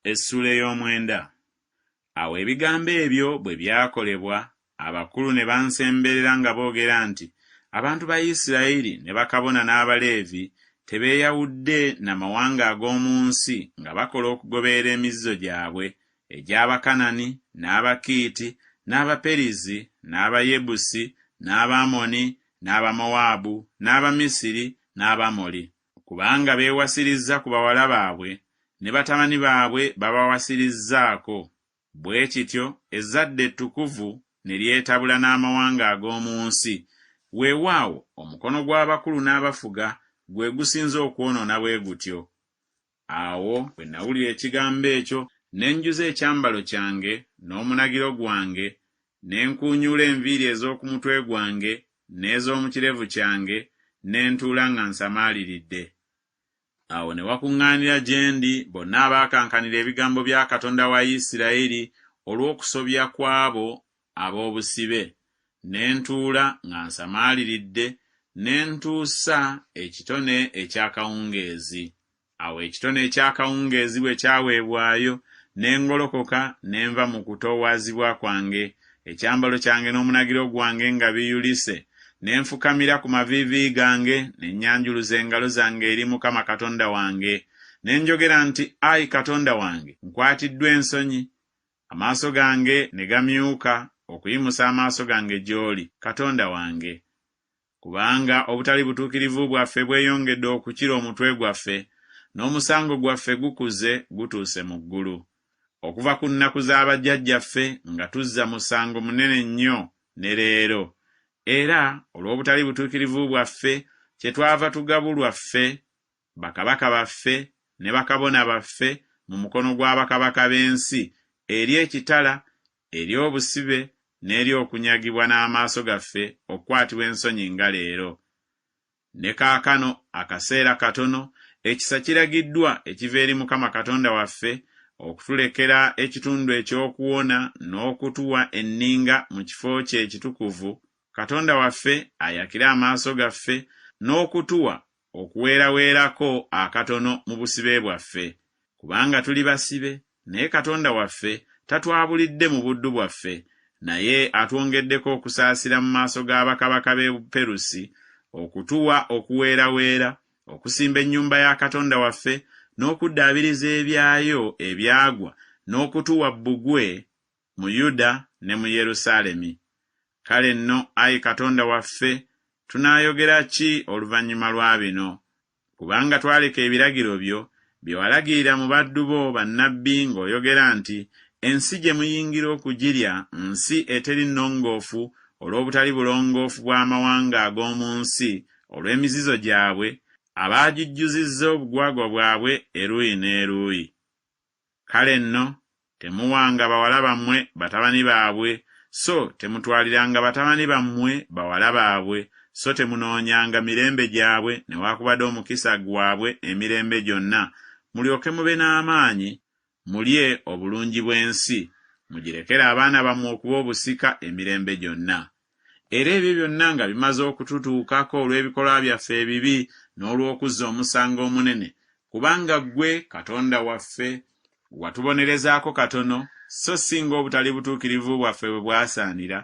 Essula ey'omwenda. Awo ebigambo ebyo bwe byakolebwa, abakulu ne bansemberera nga boogera nti, abantu ba Isirayiri ne bakabona n'Abaleevi tebeeyawudde n'amawanga ag'omu nsi nga bakola okugoberera emizizo gyabwe egy'Abakanani, n'Abakiiti, n'Abaperizi, n'Abayebusi, n'Abamoni, n'Abamowaabu, n'Abamisiri, n'Abamoli. Kubanga beewasirizza ku bawala baabwe, ne batabani baabwe babawasirizzaako. Bwe kityo ezzadde ettukuvu ne lyetabula n'amawanga ag'omu nsi. Weewaawo omukono gw'abakulu n'abafuga gwe gusinze okwonoona bwe gutyo. Awo bwe nawulira ekigambo ekyo, ne njuza ekyambalo kyange n'omunagiro gwange, ne nkuunyuula enviiri ez'oku mutwe gwange n'ez'omu kirevu kyange, ne ntuula nga nsamaaliridde. Awo ne wakuŋŋaanira gye ndi bonna abaakankanira ebigambo bya Katonda wa Isirayiri olw'okusobya kw'abo ab'obusibe. Ne ntuula nga nsamaaliridde, ne ntuusa ekitone eky'akawungeezi. Awo ekitone eky'akawungeezi bwe kyaweebwayo, ne ngolokoka ne nva mu kutoowazibwa kwange, ekyambalo kyange n'omunagiro gwange nga biyulise. Ne nfukamira ku maviivi gange, ne nnyanjuluza engalo zange eri Mukama Katonda wange. Ne njogera nti, Ayi Katonda wange, nkwatiddwa ensonyi. Amaaso gange ne gamyuka okuyimusa amaaso gange gy'oli, Katonda wange. Kubanga obutali butuukirivu bwaffe bweyongedde okukira omutwe gwaffe, n'omusango gwaffe gukuze gutuuse mu ggulu. Okuva ku nnaku z'abajjajjaffe nga tuzza musango munene nnyo ne leero. Era olw'obutali butuukirivu bwaffe kyetwava tugabulwa ffe, bakabaka baffe ne bakabona baffe mu mukono gw'abakabaka b'ensi, eri ekitala, eri obusibe, n'eri okunyagibwa n'amaaso gaffe okukwatibwa ensonyi nga leero. Ne kaakano akaseera katono, ekisa kiragiddwa ekiva eri Mukama Katonda waffe okutulekera ekitundu eky'okuwona n'okutuwa enninga mu kifo kye ekitukuvu. Katonda waffe ayakire amaaso gaffe n'okutuwa okuweeraweerako akatono mu busibe bwaffe. Kubanga tuli basibe, naye Katonda waffe tatwabulidde mu buddu bwaffe, naye atwongeddeko okusaasira mu maaso g'abakabaka b'e Perusi, okutuwa okuweeraweera, okusimba ennyumba ya Katonda waffe, n'okuddaabiriza ebyayo ebyagwa, n'okutuwa bbugwe mu Yuda ne mu Yerusaalemi. Kale nno, Ayi Katonda waffe, tunaayogera ki oluvannyuma lwa bino? Kubanga twaleka ebiragiro byo bye walagirira mu baddu bo bannabbi ng'oyogera nti, ensi gye muyingira okugirya nsi eteri nnongoofu olw'obutali bulongoofu bw'amawanga ag'omu nsi, olw'emizizo gyabwe, abaagijjuzizza obugwagwa bwabwe eruuyi n'eruuyi. Kale nno, temuwanga bawala bammwe batabani baabwe, so temutwaliranga batabani bammwe bawala baabwe, so temunoonyanga mirembe gyabwe newaakubadde omukisa gwabwe emirembe gyonna, mulyoke mube n'amaanyi, mulye obulungi bw'ensi, mugirekere abaana bammwe okuba obusika emirembe gyonna. Era ebyo byonna nga bimaze okututuukako olw'ebikolwa byaffe ebibi n'olw'okuzza omusango omunene, kubanga ggwe Katonda waffe watubonerezaako katono, so singa obutali butuukirivu bwaffe bwe bwasaanira,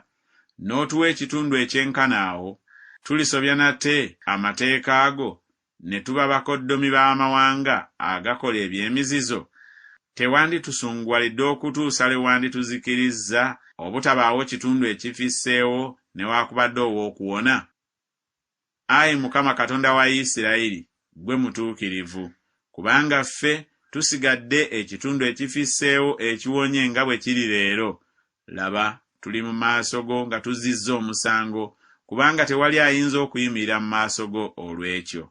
n'otuwa ekitundu ekyenkana awo, tulisobya nate amateeka ago, ne tuba bakoddomi b'amawanga agakola eby'emizizo? Tewanditusunguwalidde okutuusa lwe wandituzikirizza obutabaawo kitundu ekifisseewo newaakubadde ow'okuwona? Ayi Mukama Katonda wa Isirayiri, gwe mutuukirivu, kubanga ffe tusigadde ekitundu ekifisseewo ekiwonye nga bwe kiri leero. Laba, tuli mu maaso go nga tuzizza omusango, kubanga tewali ayinza okuyimirira mu maaso go olw'ekyo.